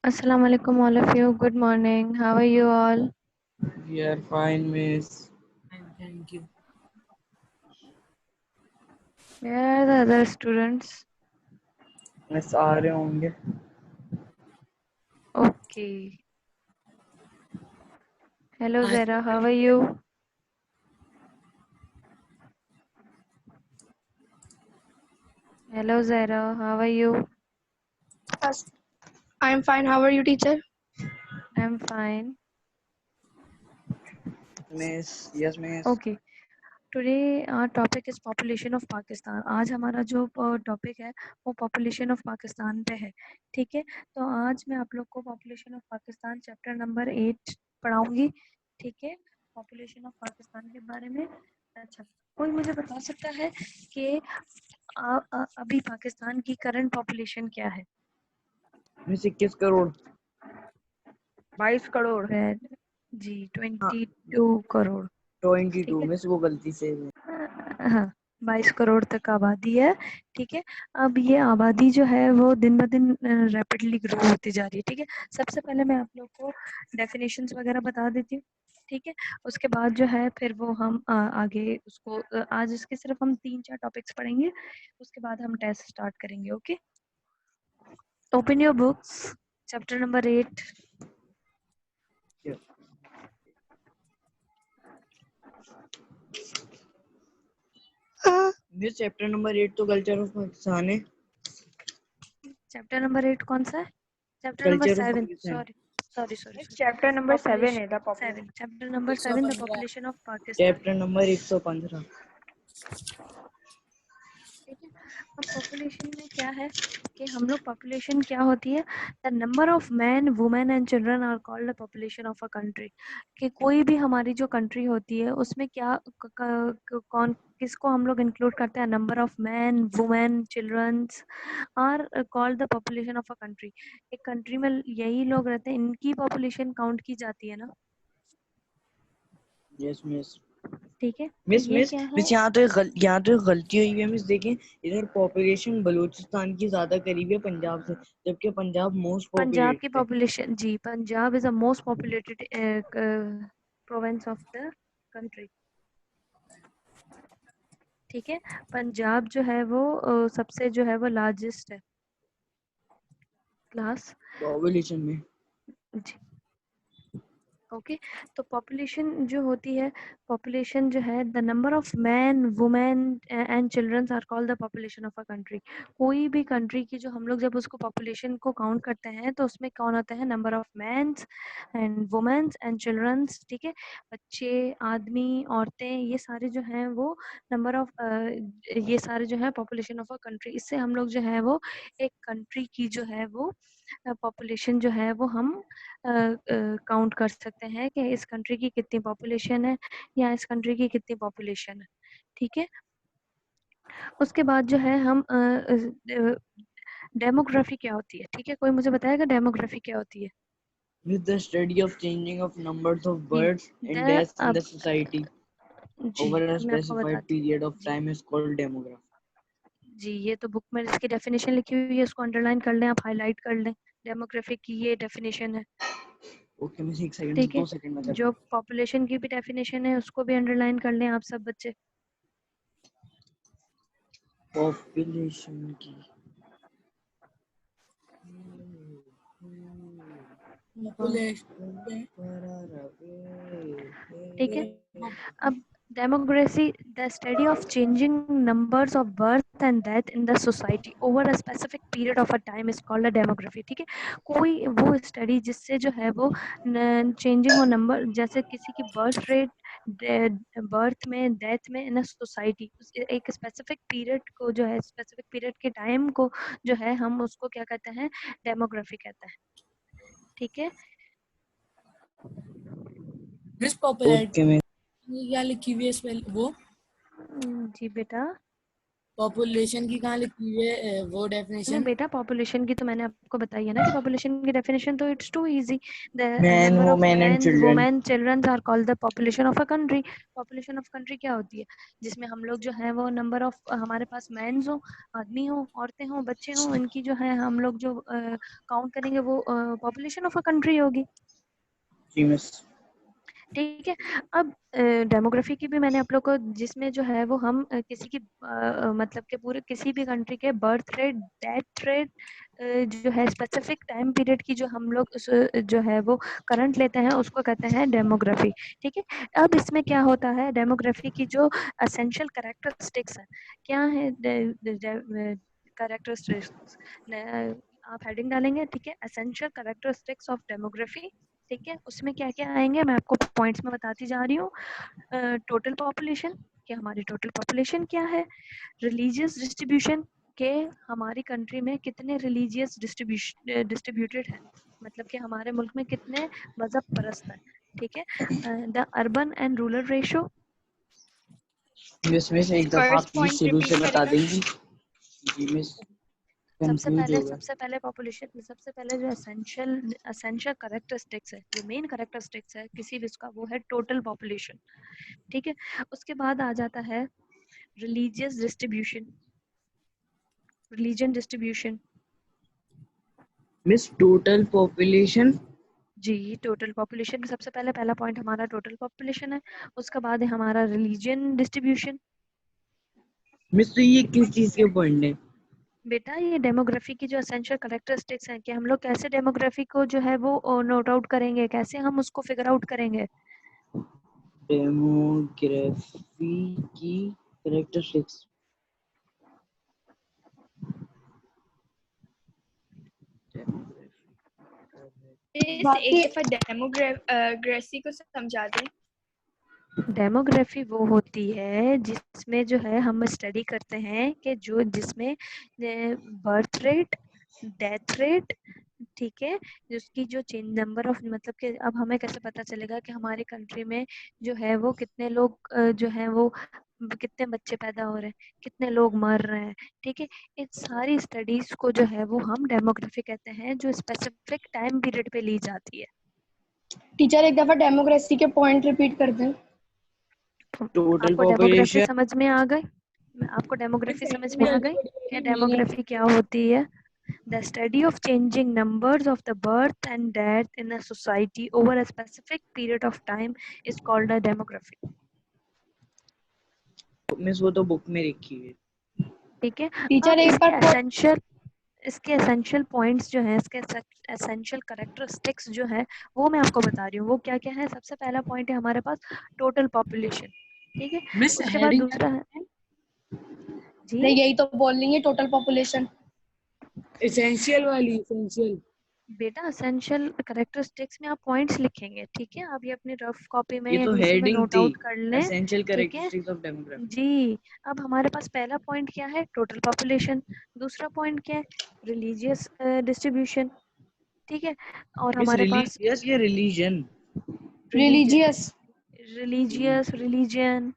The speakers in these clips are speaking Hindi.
Assalamu alaikum all of you. Good morning. How are you all? We are fine, miss. Thank you. Where are the other students? Miss आ रहे होंगे. Okay. Hello Hi. Zara, how are you? Hello Zara, how are you? Yes, I'm fine. How are you, teacher? I'm fine. Miss, yes, miss. Okay. Today our topic is population of Pakistan. आज हमारा जो टॉपिक है वो population of Pakistan पे है. ठीक है, तो आज मैं आप लोग को population of Pakistan chapter number 8 पढ़ाऊंगी. ठीक है, population of पाकिस्तान के बारे में. अच्छा, कोई मुझे बता सकता है कि अभी पाकिस्तान की करंट पॉपुलेशन क्या है? मिस 21 करोड़. 22 करोड़। जी 22 करोड़. 22 मिस वो गलती से. हाँ, 22 करोड़ तक आबादी है. ठीक है, अब ये आबादी जो है वो दिन ब दिन रैपिडली ग्रो होती जा रही है. ठीक है, सबसे पहले मैं आप लोग को डेफिनेशंस वगैरह बता देती हूँ. ठीक है, उसके बाद जो है फिर वो हम आगे उसको आज इसके सिर्फ हम 3-4 टॉपिक्स पढ़ेंगे. उसके बाद हम टेस्ट स्टार्ट करेंगे. Okay, open your books, chapter number 8. Miss chapter number 8 तो कल्चर ऑफ पाकिस्तान है. चैप्टर नंबर 8 कौन सा है? Chapter number culture of 7. Pakistan. Sorry. Chapter number 7 is the population. 7. Chapter number 7, the 115। Population of Pakistan. Chapter number 115. ठीक है, अब पॉपुलेशन में क्या है कि हम लोग पॉपुलेशन क्या होती है, the number of man women and children are called the population of a country. कि कोई भी हमारी जो कंट्री होती है उसमें क्या कौन किसको हम लोग इंक्लूड करते हैं? Number of man women childrens are called the population of a country. एक कंट्री में यही लोग रहते हैं, इनकी पॉपुलेशन काउंट की जाती है ना. Yes miss. ठीक है, तो मिस ये मिस क्या है? मिस यहाँ तो एक गलती हुई है मिस. देखें इधर पॉपुलेशन बलूचिस्तान की ज्यादा करीब है पंजाब से, जबकि पंजाब मोस्ट पंजाब की पॉपुलेटेड है. पॉपुलेशन, जी Punjab is the most populated province of the country. ठीक है, पंजाब जो है वो सबसे जो है वो लार्जेस्ट है क्लास. पॉपुलेशन में. जी ओके, तो पॉपुलेशन जो होती है, पॉपुलेशन जो है the number of man women and childrens are called the population of a country. कोई भी कंट्री की जो हम लोग जब उसको पॉपुलेशन को काउंट करते हैं तो उसमें कौन होता है? Number of mans and womens and childrens. ठीक है, बच्चे, आदमी, औरतें, ये सारे जो हैं वो नंबर ऑफ ये सारे जो है पॉपुलेशन ऑफ अ कंट्री. इससे हम लोग जो है वो एक कंट्री की जो है वो पॉपुलेशन जो है वो हम काउंट कर सकते हैं कि इस कंट्री की कितनी पॉपुलेशन है या इस कंट्री की कितनी पॉपुलेशन है. ठीक है, उसके बाद जो है हम डेमोग्राफी क्या होती है? ठीक है, कोई मुझे बताएगा डेमोग्राफी क्या होती है? With the study of changing of numbers of जी births and the deaths in अब the society जी over a मैं आपको specified बताती period of हूँ. जी time is called demography. जी, ये तो बुक में इसकी डेफिनेशन लिखी हुई है, उसको अंडरलाइन कर लें, आप हाईलाइट कर लें. डेमोग्राफी की ये डेफिनेशन है. ओके मिस 1 सेकंड, ठीक है, 2 सेकंड में कर जो रहा पॉपुलेशन की भी डेफिनेशन है उसको भी अंडरलाइन कर लें आप सब बच्चे. हूँ. पॉपुलेशन की ठीक है, अब democracy the study of changing numbers of birth and death in the society over a specific period of a time is called a demography. ठीक है, कोई वो स्टडी जिससे जो है वो चेंजिंग हो नंबर, जैसे किसी की बर्थ रेट, बर्थ में, डेथ में इन अ सोसाइटी, एक स्पेसिफिक पीरियड को जो है, स्पेसिफिक पीरियड के टाइम को जो है हम उसको क्या कहते हैं? डेमोग्राफी कहते हैं. ठीक है, मिस ओके पॉपुलैरिटी मिस. क्या लिखी हुई है इसमें वो? जी बेटा. पॉपुलेशन की कहाँ लिखी हुई है वो नहीं डेफिनेशन? बेटा, पॉपुलेशन की तो मैंने आपको बताई है ना कि पॉपुलेशन की डेफिनेशन तो it's too easy. The man number of women and man children. Women children are called the population of a country. Population of country क्या होती है? जिसमें हम लोग जो है वो नंबर ऑफ हमारे पास मैंस हो, आदमी हो, औरतें हो, बच्चे हो, इनकी जो है हम लोग जो काउंट करेंगे वो पॉपुलेशन ऑफ अ कंट्री होगी। जी मिस। ठीक है। अब डेमोग्राफी की भी मैंने आप लोग को, जिसमें जो है वो हम किसी की मतलब के पूरे किसी भी कंट्री के बर्थ रेट, डेथ रेट, जो है स्पेसिफिक टाइम पीरियड की जो हम लोग जो है वो करंट लेते हैं उसको कहते हैं डेमोग्राफी। ठीक है। अब इसमें क्या होता है, डेमोग्राफी की जो असेंशियल कैरेक्टरिस्टिक्स है, क्या है कैरेक्टरिस्टिक्स, आप हेडिंग डालेंगे। ठीक है, असेंशियल कैरेक्टरिस्टिक्स ऑफ डेमोग्राफी। ठीक है, उसमें क्या क्या आएंगे मैं आपको पॉइंट्स में बताती जा रही हूँ। टोटल पॉपुलेशन, कि हमारी टोटल पॉपुलेशन क्या है। रिलीजियस डिस्ट्रीब्यूशन, के हमारी कंट्री में कितने रिलीजियस डिस्ट्रीब्यूटेड है, मतलब कि हमारे मुल्क में कितने मजहब परस्त है। ठीक है। The urban and rural ratio. Miss एक दफा आप First प्लीज point शुरू repeat से बता करेगा. देंगी? जी मिस, कंफ्यूज हो गया। सबसे पहले पॉपुलेशन, सबसे पहले जो एसेंशियल कैरेक्टरिस्टिक्स है, जो मेन कैरेक्टरिस्टिक्स है किसी भी उसका, वो है टोटल पॉपुलेशन। ठीक है। उसके बाद आ जाता है religious distribution, religion distribution. Miss total population. जी, टोटल पॉपुलेशन सबसे पहले पहला पॉइंट हमारा टोटल पॉपुलेशन है। उसके बाद है हमारा रिलीजन डिस्ट्रीब्यूशन। मिस तो ये किस चीज के पॉइंट है? बेटा ये डेमोग्राफी की जो एसेंशियल कैरेक्टरिस्टिक्स हैं कि हम लोग कैसे डेमोग्राफी को जो है वो नोट आउट करेंगे, कैसे हम उसको फिगर आउट करेंगे। डेमोग्राफी की कैरेक्टरिस्टिक्स। इस एक दफा डेमोग्राफी को समझा दें. डेमोग्राफी वो होती है जिसमें जो है हम स्टडी करते हैं कि जो जिसमें बर्थ रेट, डेथ रेट, ठीक है, जिसकी जो चेंज नंबर ऑफ, मतलब कि अब हमें कैसे पता चलेगा कि हमारी कंट्री में जो है वो कितने लोग जो है वो कितने बच्चे पैदा हो रहे हैं, कितने लोग मर रहे हैं। ठीक है, इन सारी स्टडीज को जो है वो हम डेमोग्राफी कहते हैं, जो स्पेसिफिक टाइम पीरियड पे ली जाती है। टीचर एक दफा डेमोग्राफी के पॉइंट रिपीट कर दें. टोटल आपको डेमोग्राफी पॉपुलेशन। समझ में आ गई? आपको डेमोग्राफी समझ में आ गई कि डेमोग्राफी क्या होती है? The study of changing numbers of the birth and death in a society over a specific period of time is called a demography. Miss वो तो बुक में लिखी है। ठीक है। टीचर अब एक बार इसके एसेंशियल पॉइंट्स जो है, इसके एसेंशियल कैरेक्टरिस्टिक्स जो है वो मैं आपको बता रही हूँ। वो क्या क्या है? सबसे पहला पॉइंट है हमारे पास टोटल पॉपुलेशन। ठीक है। मिस उसके बाद हेडिंग दूसरा है जी नहीं, यही तो बोल रही है टोटल पॉपुलेशन. एसेंशियल वाली, एसेंशियल। बेटा, एसेंशियल कैरेक्टरिस्टिक्स में आप पॉइंट्स लिखेंगे। ठीक है, आप ये अपनी रफ कॉपी में ये या तो किसी में हेडिंग नोट थी, आउट कर लें। एसेंशियल ठीक है कैरेक्टरिस्टिक्स ऑफ डेमोग्राफी। जी। अब हमारे पास पहला पॉइंट क्या है? Total population. दूसरा पॉइंट क्या है? Religious distribution. ठीक है। और मिस हमारे पास रिलीजियस या religion? Religion, religious. Religious, religion.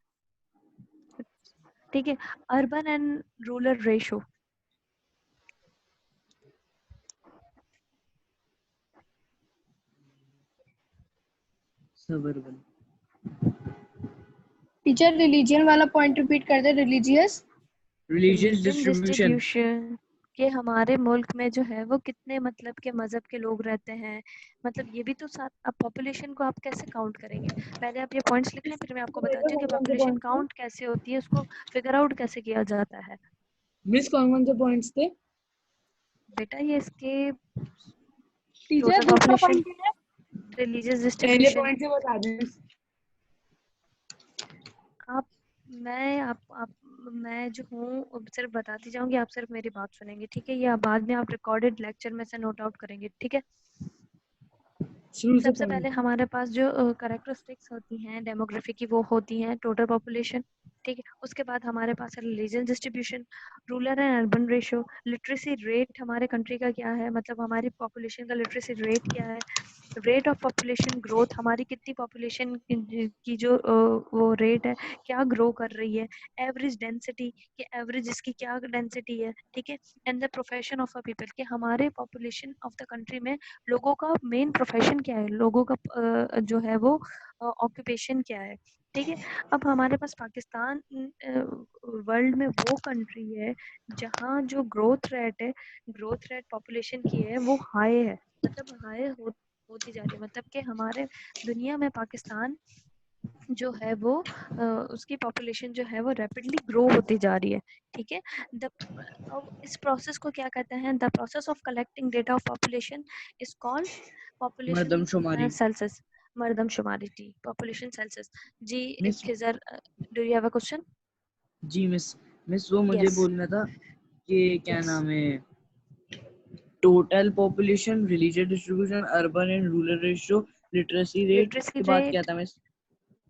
ठीक है। Urban and rural ratio. Suburban. Teacher religion वाला पॉइंट रिपीट कर दे. Religious. Religious religion distribution. Distribution, कि हमारे मुल्क में जो है वो कितने मतलब के मजहब के लोग रहते हैं। मतलब ये भी तो साथ, अब पॉपुलेशन को आप कैसे काउंट करेंगे? पहले आप ये पॉइंट्स लिख लें, फिर मैं आपको बताती हूँ कि कौन से पॉपुलेशन पॉइंट्स थे? काउंट कैसे होती है, उसको फिगर आउट कैसे किया जाता है। मिस कौन से पॉइंट्स थे? बेटा ये इसके टीचर टोटल दूसरा पॉपुलेशन, पॉइंट क्या है? रिलीजियस पहले डिस्ट्रीब्यूशन। पॉइंट से बता दें। आप मैं जो हूँ सिर्फ बताती जाऊंगी, आप सिर्फ मेरी बात सुनेंगे। ठीक है, या बाद में आप रिकॉर्डेड लेक्चर में से नोट आउट करेंगे। ठीक है। शुरू से सबसे पढ़ना। पहले हमारे पास जो कैरेक्टरिस्टिक्स होती हैं डेमोग्राफी की, वो होती हैं टोटल पॉपुलेशन। ठीक है। उसके बाद हमारे पास है religion distribution, rural and urban ratio, literacy rate हमारे कंट्री का क्या है, मतलब हमारी पॉपुलेशन का लिटरेसी रेट क्या है, रेट ऑफ पॉपुलेशन ग्रोथ, हमारी कितनी पॉपुलेशन की जो वो रेट है क्या ग्रो कर रही है, एवरेज डेंसिटी कि एवरेज इसकी क्या डेंसिटी है, ठीक है। And the profession of a people कि हमारे पॉपुलेशन ऑफ द कंट्री में लोगों का मेन प्रोफेशन क्या है, लोगों का जो है वो ऑक्यूपेशन क्या है, ठीक है। अब हमारे पास पाकिस्तान वर्ल्ड में वो कंट्री है जहाँ जो ग्रोथ रेट पॉपुलेशन की है वो हाई है, मतलब हाई होती जा रही है, मतलब कि हमारे दुनिया में पाकिस्तान जो है वो उसकी पॉपुलेशन जो है वो रैपिडली ग्रो होती जा रही है, ठीक है। द अब इस प्रोसेस को क्या कहते हैं, the process of collecting data of population is called population मर्दमशुमारी। सेंसस, मर्दमशुमारी जी, पॉपुलेशन सेंसस जी। Miss Khizar, do you have a question? जी मिस वो मुझे यस बोलना था कि क्या यस, नाम है, total population, religious distribution, urban and rural ratio, literacy rate, literacy के बाद क्या रेट, था मिस?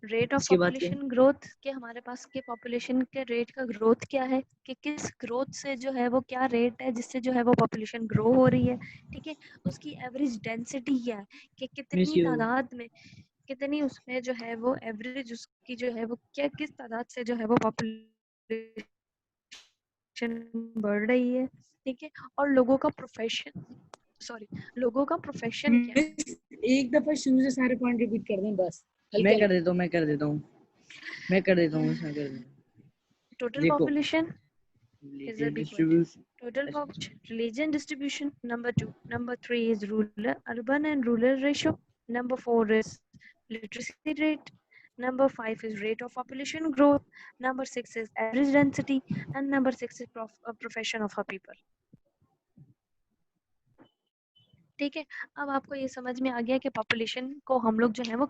रेट ऑफ इसके बाद क्या? पॉपुलेशन ग्रोथ के हमारे पास के पॉपुलेशन के रेट का ग्रोथ क्या है कि किस ग्रोथ से जो है वो क्या रेट है जिससे जो है वो पॉपुलेशन ग्रो हो रही है, ठीक है। उसकी एवरेज डेंसिटी क्या है कि मिस कितनी ये तादाद में, कितनी उसमें जो है वो एवरेज उसकी जो है वो क्या किस तादाद से जो है वो पॉपुलेशन बढ़ रही है, ठीक है। और लोगों का प्रोफेशन, सॉरी, लोगों का प्रोफेशन क्या है, मिस एक दफा शुरू से सारे पॉइंट रिपीट कर दें बस, हल्के मैं कर हल्के। देता हूँ मैं कर देता हूँ मैं कर देता हूँ मिस, मैं कर देता हूँ। टोटल देखो, population is a religious big one. Distribution. Total population, religion distribution, number 2. Number 3 is rural, urban and rural ratio. Number 4 is literacy rate. Number 5 is rate of population growth. Number 6 is average density. And number 6 is profession of a people. ठीक है। अब आपको ये समझ में आ गया कि पॉपुलेशन को हम लोग जो है वो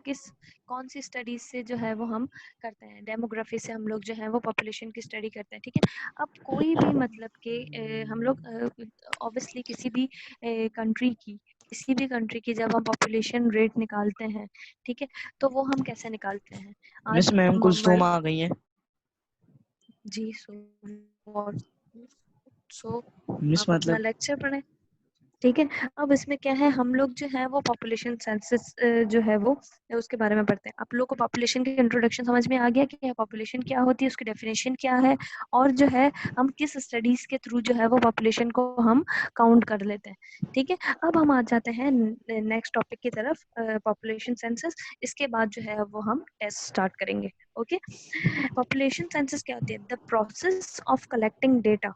कौन सी स्टडीज से जो है वो हम करते हैं, डेमोग्राफी से हम लोग जो है वो पॉपुलेशन की स्टडी करते हैं, ठीक है। अब कोई भी मतलब कि हम लोग ऑब्वियसली किसी भी कंट्री की जब हम पॉपुलेशन रेट निकालते हैं, ठीक है, तो वो हम कैसे निकालते हैं मिस आज मैम कुलसुम आ गई हैं। जी। सो मिस आप अपना मतलब लेक्चर पढ़ें, ठीक है। अब इसमें क्या है, हम लोग जो है वो पॉपुलेशन सेंसस जो है वो उसके बारे में पढ़ते हैं। आप लोग को पॉपुलेशन की इंट्रोडक्शन समझ में आ गया कि पॉपुलेशन क्या होती है, उसकी डेफिनेशन क्या है, और जो है हम किस स्टडीज के थ्रू जो है वो पॉपुलेशन को हम काउंट कर लेते हैं, ठीक है। अब हम आ जाते हैं नेक्स्ट टॉपिक की तरफ, पॉपुलेशन सेंसस। इसके बाद जो है वो हम टेस्ट स्टार्ट करेंगे, ओके। पॉपुलेशन सेंसस क्या होती है, the process of collecting data,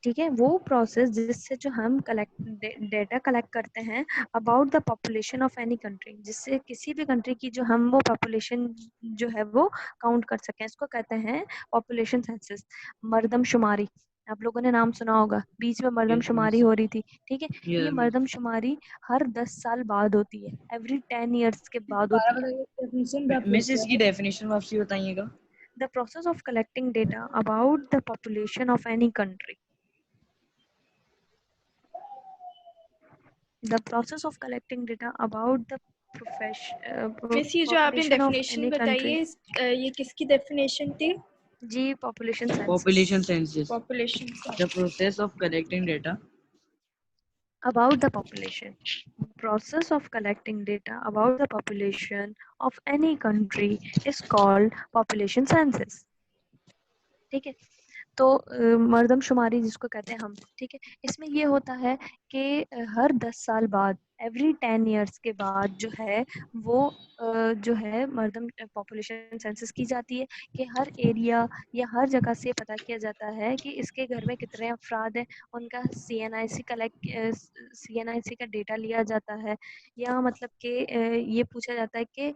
ठीक है, वो प्रोसेस जिससे जो हम डेटा कलेक्ट करते हैं about the population of any country, जिससे किसी भी कंट्री की जो हम वो पॉपुलेशन जो है वो काउंट कर सकें, इसको कहते हैं पॉपुलेशन सेंसस। मर्दमशुमारी, आप लोगों ने नाम सुना होगा, बीच में यस मर्दमशुमारी मिस, हो रही थी, ठीक है। ये यस मिस। मर्दमशुमारी हर 10 साल बाद होती है, एवरी 10 ईयर्स के बाद दोबारा होती है। बताइए डेफिनेशन मिस रेफरेंस क्या इसकी है? डेफिनेशन वापसी बताइएगा। The process of collecting data about the population of any country, the process of collecting data about the miss ये जो आपने population of definition any country, बताई है ये किसकी डेफिनेशन थी? जी population census, population census, population the key. Process of collecting data about the population, process of collecting data about the population of any country is called population census, ठीक है। तो मर्दमशुमारी जिसको कहते हैं हम, ठीक है, इसमें ये होता है कि हर 10 साल बाद, एवरी 10 ईयर्स के बाद जो है वो जो है मर्दम पॉपुलेशन सेंसस की जाती है, कि हर एरिया या हर जगह से पता किया जाता है कि इसके घर में कितने अफराद हैं, उनका सीएनआईसी का डेटा लिया जाता है, या मतलब कि ये पूछा जाता है कि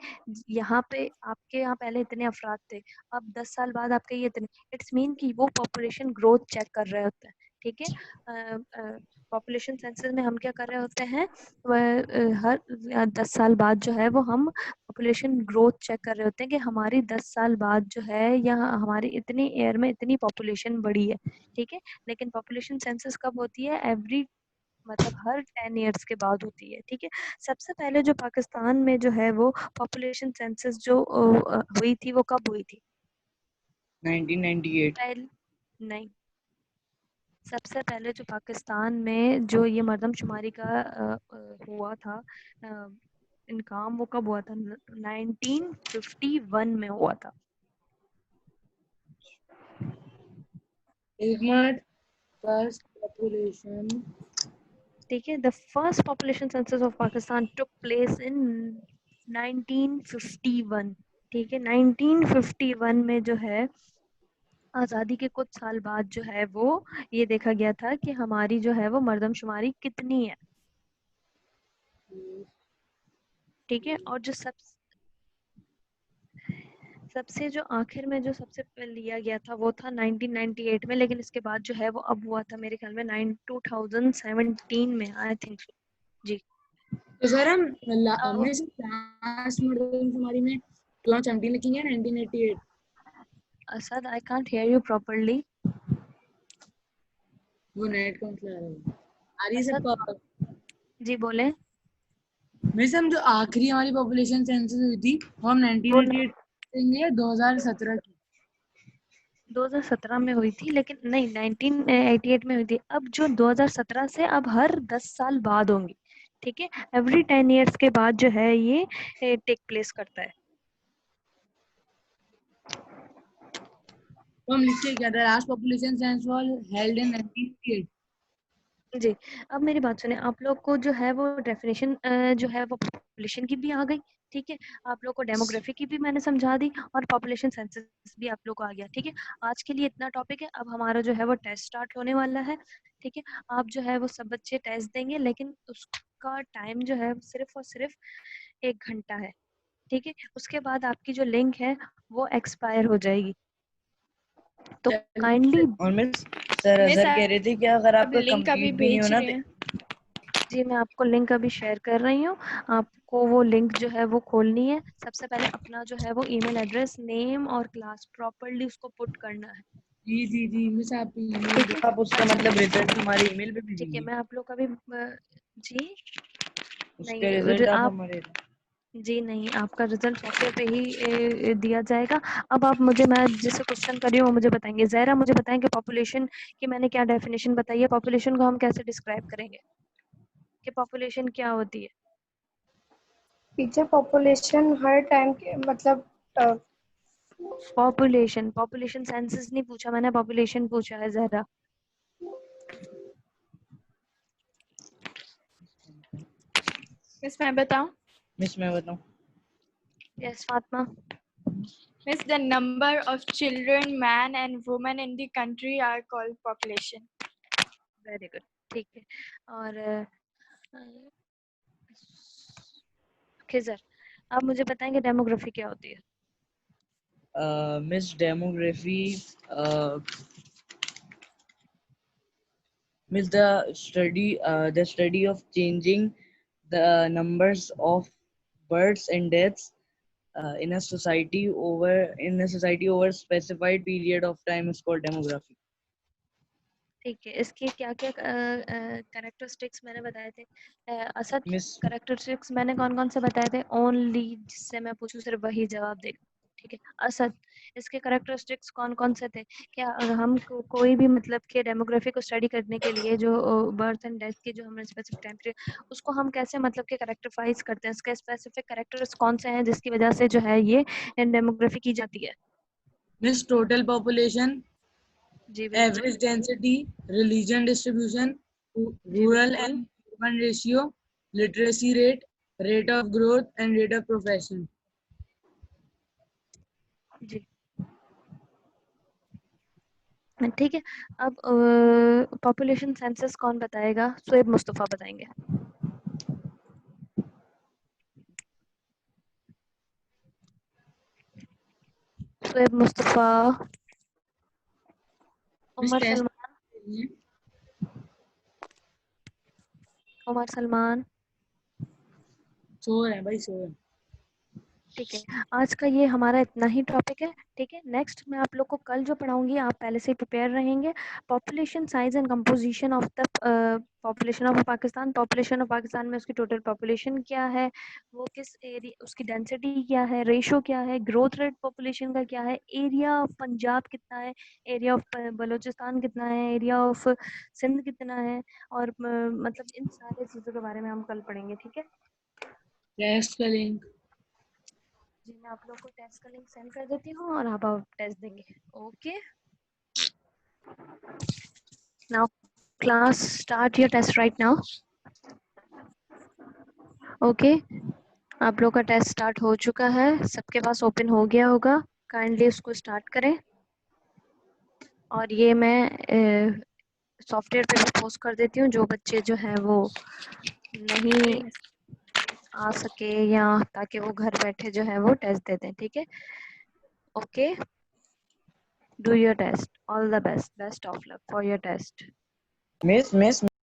यहाँ पे आपके यहाँ पहले इतने अफराद थे, अब 10 साल बाद आपके ये इतने, इट्स मीन कि वो पॉपुलेशन ग्रोथ चेक कर रहे होते हैं, ठीक है। पॉपुलेशन सेंसस में हम क्या कर रहे होते हैं, हर 10 साल बाद जो है वो हम पॉपुलेशन ग्रोथ चेक कर रहे होते हैं कि हमारी 10 साल बाद जो है या हमारी इतनी ईयर में इतनी पॉपुलेशन बढ़ी है, ठीक है। लेकिन पॉपुलेशन सेंसस कब होती है, एवरी मतलब हर 10 ईयर्स के बाद होती है, ठीक है। सबसे पहले जो पाकिस्तान में जो है वो पॉपुलेशन सेंसस जो हुई थी वो कब हुई थी, 1998। नहीं, सबसे पहले जो पाकिस्तान में जो ये मरदमशुमारी का हुआ था इनकाम, वो कब हुआ था? 1951 में हुआ था। एक मिनट, फर्स्ट पॉपुलेशन ठीक है, the first population census of Pakistan took place in 1951। ठीक है, 1951 में जो है आज़ादी के कुछ साल बाद जो है वो ये देखा गया था कि हमारी जो है वो मर्दमशुमारी कितनी है। ठीक है, और जो सबसे जो आखिर में जो सबसे पहले लिया गया था वो था 1998 में, लेकिन इसके बाद जो है वो अब हुआ था मेरे ख्याल में 2017 में, आई थिंक सो। जी। तो सर अब हमने लास्ट मर्दमशुमारी में 2017 लिखी है 1988। Asad, I can't hear you properly. वो नेट का मसला है। आ रही है असद, सब? जी बोले। मिस हम जो आखिरी हमारी पॉपुलेशन सेंसस हुई थी वो हम वो 1988 देंगे 2017 की। 2017 में हुई थी, लेकिन नहीं 1988 में हुई थी। अब जो 2017 से अब हर 10 साल बाद होंगी। ठीक है, एवरी 10 इयर्स के बाद जो है ये टेक प्लेस करता है। तो हम लिखते क्या था? Last population census was held in 1988। जी, अब मेरी बात सुने, आप लोग को जो है वो डेफिनेशन जो है वो पॉपुलेशन की भी आ गई। ठीक है, आप लोग को डेमोग्राफी की भी मैंने समझा दी, और पॉपुलेशन सेंसस भी आप लोग को आ गया। ठीक है, आज के लिए इतना टॉपिक है। अब हमारा जो है वो टेस्ट स्टार्ट होने वाला है। ठीक है, आप जो है वो सब बच्चे टेस्ट देंगे, लेकिन उसका टाइम जो है सिर्फ और सिर्फ 1 घंटा है। ठीक है, उसके बाद आपकी जो लिंक है वो एक्सपायर हो जाएगी। तो काइंडली, और मिस सर मिस अजहर कह रहे थे कि अगर अब आपका लिंक अभी कंप्लीट भी नहीं भेज होना रहे हैं। जी मैं आपको लिंक अभी शेयर कर रही हूँ। आपको वो लिंक जो है वो खोलनी है। सबसे पहले अपना जो है वो ईमेल एड्रेस, नेम और क्लास प्रॉपर्ली उसको पुट करना है। जी मिस आप ईमेल ठीक है, आप उसका मतलब रिजल्ट हमारे ईमेल पे ठीक है, भेजेंगे? मैं आप लोग का भी जी उसका नहीं, रिजल्ट आप आप हमारे जी नहीं, आपका रिजल्ट सॉफ्टवेयर पे ही दिया जाएगा। अब आप मुझे, मैं जिससे क्वेश्चन कर रही हूँ वो मुझे बताएंगे। जहरा मुझे बताएं कि पॉपुलेशन की मैंने क्या डेफिनेशन बताई है, पॉपुलेशन को हम कैसे डिस्क्राइब करेंगे कि पॉपुलेशन क्या होती है। टीचर पॉपुलेशन हर टाइम के मतलब पॉपुलेशन सेंसस नहीं पूछा मैंने, पॉपुलेशन पूछा है जहरा। मिस मैं बताऊं? मिस मैं बताऊं? Yes Fatima. Miss, the number of children, man and woman in the country are called population. Very good, ठीक है। और खिजर, आप मुझे बताएंगे डेमोग्राफी क्या होती है। Miss demography means the study of changing the numbers of births and deaths in a society over specified period of time is called demography. ठीक है, इसके क्या क्या कैरेक्टरिस्टिक्स मैंने बताए थे? असद, Miss कैरेक्टरिस्टिक्स मैंने कौन कौन से बताए थे? ओनली जिससे मैं पूछूं सिर्फ वही जवाब देगा। ठीक है असद, इसके कैरेक्टरिस्टिक्स कौन कौन से थे? क्या हम कोई भी मतलब कि डेमोग्राफी को स्टडी करने के लिए जो बर्थ एंड डेथ के जो हमने स्पेसिफिक टाइम पीरियड, उसको हम कैसे मतलब कि कैरेक्टराइज करते हैं? इसके स्पेसिफिक कैरेक्टर्स कौन से हैं जिसकी वजह से जो है ये डेमोग्राफी की जाती है? मिस टोटल पॉपुलेशन, जी बिल्कुल, एवरेज डेंसिटी, रिलीजन डिस्ट्रीब्यूशन, जी रूरल बिल्कुल, and urban ratio, literacy rate, rate of growth and rate of profession. जी ठीक है। अब पॉपुलेशन सेंसस कौन बताएगा? शुएब मुस्तफा बताएंगे। शुएब मुस्तफा। Miss Umar test Salman. उमर सलमान। सो रहे हैं भाई, सो रहे हैं। ठीक है, आज का ये हमारा इतना ही टॉपिक है। ठीक है, नेक्स्ट मैं आप लोग को कल जो पढ़ाऊंगी आप पहले से ही प्रिपेयर रहेंगे। Population size and composition of the population of Pakistan. Population of Pakistan में उसकी टोटल पॉपुलेशन क्या है, वो किस एरिया, उसकी डेंसिटी क्या है, रेशो क्या है, ग्रोथ रेट पॉपुलेशन का क्या है, एरिया ऑफ पंजाब कितना है, एरिया ऑफ बलूचिस्तान कितना है, एरिया ऑफ सिंध कितना है, और मतलब इन सारे चीज़ों के बारे में हम कल पढ़ेंगे। ठीक है टेस्ट का लिंक जी, मैं आप लोग को टेस्ट का लिंक सेंड कर देती हूँ और आप टेस्ट देंगे। Okay, now class start your test right now. Okay, आप लोग का टेस्ट स्टार्ट हो चुका है, सबके पास ओपन हो गया होगा। काइंडली उसको स्टार्ट करें और ये मैं सॉफ्टवेयर पे भी पोस्ट कर देती हूँ, जो बच्चे जो है वो नहीं आ सके या ताकि वो घर बैठे जो है वो टेस्ट दे दें। ठीक है, okay, do your test, all the best, best of luck for your test. Miss,